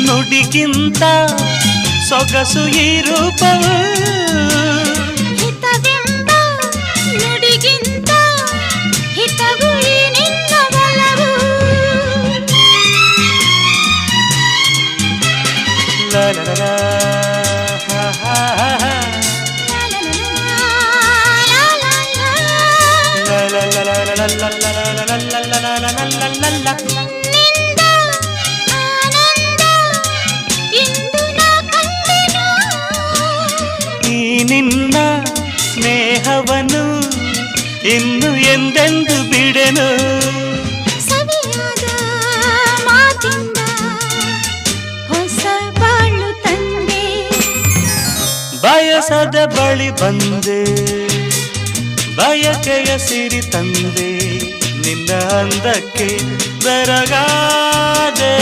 ನುಡಿಗಿಂತ ಸೊಗಸು ಈ ರೂಪವು ಹಿತವೆಂಬ ನುಡಿಗಿಂತ ಹಿತವು ಈ ನಿನ್ನ ಬಲವು ಲಾ ಲಾ ಲಾ ಹಾ ಹಾ ಹಾ ಲಾ ಲಾ ಲಾ ಲಾ ಲಾ ಲಾ ಲಾ ಲಾ ಲಾ ಲಾ ಲಾ ನಿಂದ ಆನಂದ ಇಂದು ನಾ ಕಂಡೆನು ಈ ನಿನ್ನ ಸ್ನೇಹವನ್ನು ಇನ್ನು ಎಂದೆಂದು ಬಿಡೆನು ಸವಿಯಾದ ಮಾತಿಂದ ಹೊಸ ಬಾಳು ತಂದೆ ಬಯಸದ ಬಳಿ ಬಂದೆ ಬಯಕೆಯ ಸಿರಿ ತಂದೆ ನಿನ್ನ ಅಂದಕ್ಕೆ ಬೆರಗಾದೆ